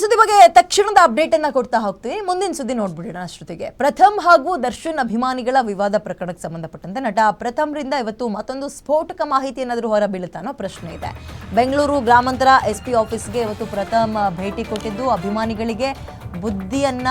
ಸುದ್ದಿ ಬಗ್ಗೆ ತಕ್ಷಣದ ಅಪ್ಡೇಟ್ ಅನ್ನ ಕೊಡ್ತಾ ಹೋಗ್ತೀವಿ. ಮುಂದಿನ ಸುದ್ದಿ ನೋಡ್ಬಿಡೋಣ ಅಷ್ಟೊತ್ತಿಗೆ. ಪ್ರಥಮ್ ಹಾಗೂ ದರ್ಶನ್ ಅಭಿಮಾನಿಗಳ ವಿವಾದ ಪ್ರಕರಣಕ್ಕೆ ಸಂಬಂಧಪಟ್ಟಂತೆ ನಟ ಪ್ರಥಮ್ರಿಂದ ಇವತ್ತು ಮತ್ತೊಂದು ಸ್ಫೋಟಕ ಮಾಹಿತಿ ಏನಾದರೂ ಹೊರ ಬೀಳುತ್ತಾ ಅನ್ನೋ ಪ್ರಶ್ನೆ ಇದೆ. ಬೆಂಗಳೂರು ಗ್ರಾಮಾಂತರ SP ಆಫೀಸ್ಗೆ ಇವತ್ತು ಪ್ರಥಮ್ ಭೇಟಿ ಕೊಟ್ಟಿದ್ದು ಅಭಿಮಾನಿಗಳಿಗೆ ಬುದ್ಧಿಯನ್ನ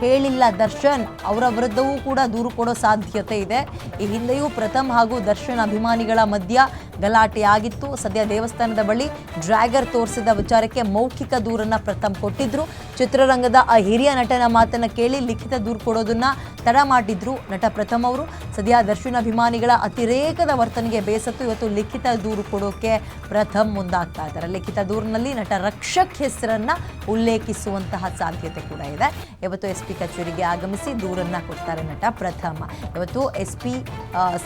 ಹೇಳಿಲ್ಲ ದರ್ಶನ್, ಅವರ ವಿರುದ್ಧವೂ ಕೂಡ ದೂರು ಕೊಡೋ ಸಾಧ್ಯತೆ ಇದೆ. ಈ ಹಿಂದೆಯೂ ಪ್ರಥಮ್ ಹಾಗೂ ದರ್ಶನ್ ಅಭಿಮಾನಿಗಳ ಮಧ್ಯ ಗಲಾಟೆ ಆಗಿತ್ತು. ಸದ್ಯ ದೇವಸ್ಥಾನದ ಬಳಿ ಡ್ರ್ಯಾಗರ್ ತೋರಿಸಿದ ವಿಚಾರಕ್ಕೆ ಮೌಖಿಕ ದೂರನ್ನ ಪ್ರಥಮ್ ಕೊಟ್ಟಿದ್ರು. ಚಿತ್ರರಂಗದ ಆ ಹಿರಿಯ ನಟನ ಮಾತನ್ನ ಕೇಳಿ ಲಿಖಿತ ದೂರು ಕೊಡೋದನ್ನ ತಡ ಮಾಡಿದ್ರು ನಟ ಪ್ರಥಮ್ ಅವರು. ಸದ್ಯ ದರ್ಶನ್ ಅಭಿಮಾನಿಗಳ ಅತಿರೇಕದ ವರ್ತನೆಗೆ ಬೇಸತ್ತು ಇವತ್ತು ಲಿಖಿತ ದೂರು ಕೊಡೋಕೆ ಪ್ರಥಮ್ ಮುಂದಾಗ್ತಾ ಇದ್ದಾರೆ. ಲಿಖಿತ ದೂರಿನಲ್ಲಿ ನಟ ರಕ್ಷಕ್ ಹೆಸರನ್ನ ಉಲ್ಲೇಖಿಸುವಂತಹ ಸಾಧ್ಯತೆ ಕೂಡ ಇದೆ. ಇವತ್ತು SP ಕಚೇರಿಗೆ ಆಗಮಿಸಿ ದೂರನ್ನ ಕೊಡ್ತಾರೆ ನಟ ಪ್ರಥಮ್. ಇವತ್ತು SP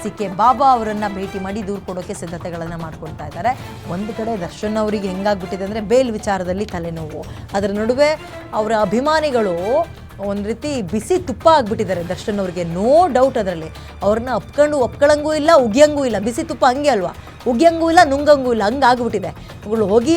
CK ಬಾಬಾ ಅವರನ್ನ ಭೇಟಿ ಮಾಡಿ ದೂರು ಕೊಡೋಕೆ ಸಿದ್ಧತೆಗಳನ್ನು ಮಾಡ್ಕೊಳ್ತಾ ಇದ್ದಾರೆ. ಒಂದು ಕಡೆ ದರ್ಶನ್ ಅವರಿಗೆ ಹೆಂಗಾಗ್ಬಿಟ್ಟಿದೆ ಅಂದರೆ ಬೇಲ್ ವಿಚಾರದಲ್ಲಿ ತಲೆನೋವು, ಅದರ ನಡುವೆ ಅವರ ಅಭಿಮಾನಿಗಳು ಒಂದು ರೀತಿ ಬಿಸಿ ತುಪ್ಪ ಆಗಿಬಿಟ್ಟಿದ್ದಾರೆ ದರ್ಶನ್ ಅವ್ರಿಗೆ. ನೋ ಡೌಟ್ ಅದರಲ್ಲಿ. ಅವ್ರನ್ನ ಒಪ್ಕೊಳ್ಳಂಗೂ ಇಲ್ಲ, ಉಗಿಯಂಗೂ ಇಲ್ಲ. ಬಿಸಿ ತುಪ್ಪ ಹಂಗೆ ಅಲ್ವಾ, ಉಗಿಯಂಗೂ ಇಲ್ಲ, ನುಂಗಂಗೂ ಇಲ್ಲ, ಹಂಗಾಗ್ಬಿಟ್ಟಿದೆ. ಇವುಗಳು ಹೋಗಿ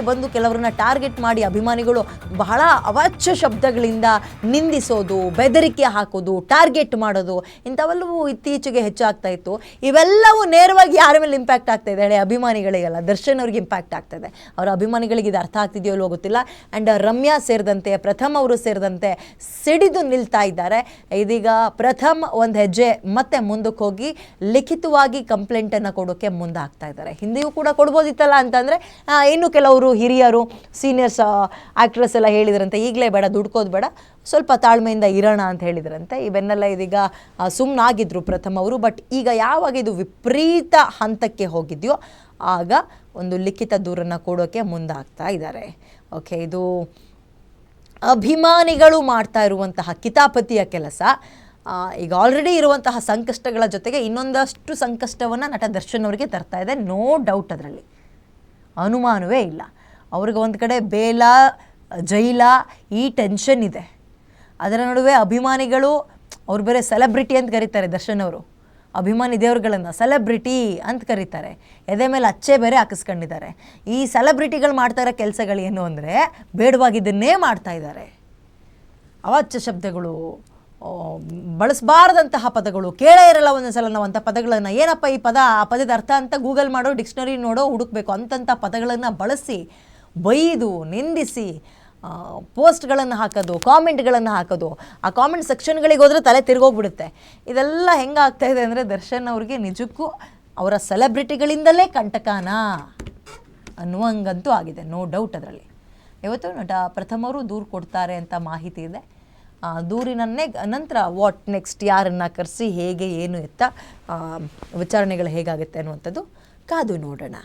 ಬಂದು ಕೆಲವ್ರನ್ನ ಟಾರ್ಗೆಟ್ ಮಾಡಿ ಅಭಿಮಾನಿಗಳು ಬಹಳ ಅವಾಚ್ಯ ಶಬ್ದಗಳಿಂದ ನಿಂದಿಸೋದು, ಬೆದರಿಕೆ ಹಾಕೋದು, ಟಾರ್ಗೆಟ್ ಮಾಡೋದು ಇಂಥವೆಲ್ಲವೂ ಇತ್ತೀಚೆಗೆ ಹೆಚ್ಚಾಗ್ತಾ ಇತ್ತು. ಇವೆಲ್ಲವೂ ನೇರವಾಗಿ ಯಾರ ಮೇಲೆ ಇಂಪ್ಯಾಕ್ಟ್ ಆಗ್ತಾ ಇದೆ ಹೇಳಿ? ಅಭಿಮಾನಿಗಳಿಗೆಲ್ಲ. ದರ್ಶನ್ ಅವ್ರಿಗೆ ಇಂಪ್ಯಾಕ್ಟ್ ಆಗ್ತಾಯಿದೆ. ಅವರ ಅಭಿಮಾನಿಗಳಿಗೆ ಇದು ಅರ್ಥ ಆಗ್ತಿದೆಯೋ ಇಲ್ವೋ ಗೊತ್ತಿಲ್ಲ. ಆ್ಯಂಡ್ ರಮ್ಯಾ ಸೇರಿದಂತೆ, ಪ್ರಥಮ್ ಅವರು ಸೇರಿದಂತೆ ಸಿಡಿದು ನಿಲ್ತಾ ಇದ್ದಾರೆ. ಇದೀಗ ಪ್ರಥಮ್ ಒಂದು ಹೆಜ್ಜೆ ಮತ್ತೆ ಮುಂದಕ್ಕೆ ಹೋಗಿ ಲಿಖಿತವಾಗಿ ಕಂಪ್ಲೇಂಟನ್ನು ಕೊಡೋಕ್ಕೆ ಮುಂದಾಗ್ತಾ ಇದ್ದಾರೆ. ಹಿಂದೆಯೂ ಕೂಡ ಕೊಡ್ಬೋದಿತ್ತಲ್ಲ ಅಂತಂದರೆ ಇನ್ನು ಕೆಲವರು ಹಿರಿಯರು ಸೀನಿಯರ್ಸ್ ಆ್ಯಕ್ಟ್ರೆಸ್ ಎಲ್ಲ ಹೇಳಿದ್ರಂತೆ, ಈಗಲೇ ಬೇಡ, ದುಡ್ಕೋದು ಬೇಡ, ಸ್ವಲ್ಪ ತಾಳ್ಮೆಯಿಂದ ಇರೋಣ ಅಂತ ಹೇಳಿದ್ರಂತೆ. ಇವನ್ನೆಲ್ಲ ಇದೀಗ ಸುಮ್ಮನಾಗಿದ್ರು ಪ್ರಥಮ್ ಅವರು. ಬಟ್ ಈಗ ಯಾವಾಗ ಇದು ವಿಪರೀತ ಹಂತಕ್ಕೆ ಹೋಗಿದೆಯೋ ಆಗ ಒಂದು ಲಿಖಿತ ದೂರನ್ನು ಕೊಡೋಕ್ಕೆ ಮುಂದಾಗ್ತಾ ಇದ್ದಾರೆ. ಓಕೆ, ಇದು ಅಭಿಮಾನಿಗಳು ಮಾಡ್ತಾ ಇರುವಂತಹ ಕಿತಾಪತಿಯ ಕೆಲಸ. ಈಗ ಆಲ್ರೆಡಿ ಇರುವಂತಹ ಸಂಕಷ್ಟಗಳ ಜೊತೆಗೆ ಇನ್ನೊಂದಷ್ಟು ಸಂಕಷ್ಟವನ್ನು ನಟ ದರ್ಶನ್ ಅವರಿಗೆ ತರ್ತಾ ಇದೆ. ನೋ ಡೌಟ್, ಅದರಲ್ಲಿ ಅನುಮಾನವೇ ಇಲ್ಲ. ಅವ್ರಿಗೆ ಒಂದು ಕಡೆ ಬೇಲ, ಜೈಲ, ಈ ಟೆನ್ಷನ್ ಇದೆ. ಅದರ ನಡುವೆ ಅಭಿಮಾನಿಗಳು, ಅವ್ರು ಬೇರೆ ಸೆಲೆಬ್ರಿಟಿ ಅಂತ ಕರೀತಾರೆ ದರ್ಶನ್ ಅವರು. ಅಭಿಮಾನಿ ದೇವರುಗಳನ್ನು ಸೆಲೆಬ್ರಿಟಿ ಅಂತ ಕರೀತಾರೆ. ಎದೆ ಮೇಲೆ ಅಚ್ಚೆ ಬೇರೆ ಹಾಕಿಸ್ಕೊಂಡಿದ್ದಾರೆ. ಈ ಸೆಲೆಬ್ರಿಟಿಗಳು ಮಾಡ್ತಾ ಇರೋ ಕೆಲಸಗಳೇನು ಅಂದರೆ ಬೇಡವಾಗಿದ್ದನ್ನೇ ಮಾಡ್ತಾ ಇದ್ದಾರೆ. ಅವಾಚ್ಯ ಶಬ್ದಗಳು, ಬಳಸಬಾರ್ದಂತಹ ಪದಗಳು, ಕೇಳೇ ಇರಲ್ಲ ಒಂದೊಂದ್ಸಲ ನಾವು ಅಂಥ ಪದಗಳನ್ನು. ಏನಪ್ಪ ಈ ಪದ, ಆ ಪದದ ಅರ್ಥ ಅಂತ ಗೂಗಲ್ ಮಾಡೋ, ಡಿಕ್ಷನರಿ ನೋಡೋ, ಹುಡುಕಬೇಕು. ಅಂಥ ಪದಗಳನ್ನು ಬಳಸಿ ಬೈದು ನಿಂದಿಸಿ ಪೋಸ್ಟ್ಗಳನ್ನು ಹಾಕೋದು, ಕಾಮೆಂಟ್ಗಳನ್ನು ಹಾಕೋದು. ಆ ಕಾಮೆಂಟ್ ಸೆಕ್ಷನ್ಗಳಿಗೆ ಹೋದರೆ ತಲೆ ತಿರುಗೋಗ್ಬಿಡುತ್ತೆ. ಇದೆಲ್ಲ ಹೆಂಗಾಗ್ತಾ ಇದೆ ಅಂದರೆ ದರ್ಶನ್ ಅವ್ರಿಗೆ ನಿಜಕ್ಕೂ ಅವರ ಸೆಲೆಬ್ರಿಟಿಗಳಿಂದಲೇ ಕಂಟಕನ ಅನ್ನುವಂಗಂತೂ ಆಗಿದೆ. ನೋ ಡೌಟ್ ಅದರಲ್ಲಿ. ಇವತ್ತು ನಟ ಪ್ರಥಮ್ ಅವರು ದೂರು ಕೊಡ್ತಾರೆ ಅಂತ ಮಾಹಿತಿ ಇದೆ. ದೂರಿನ ನಂತರ ವಾಟ್ ನೆಕ್ಸ್ಟ್, ಯಾರನ್ನು ಕರೆಸಿ ಹೇಗೆ ಏನು ಎತ್ತ ವಿಚಾರಣೆಗಳು ಹೇಗಾಗುತ್ತೆ ಅನ್ನುವಂಥದ್ದು ಕಾದು ನೋಡೋಣ.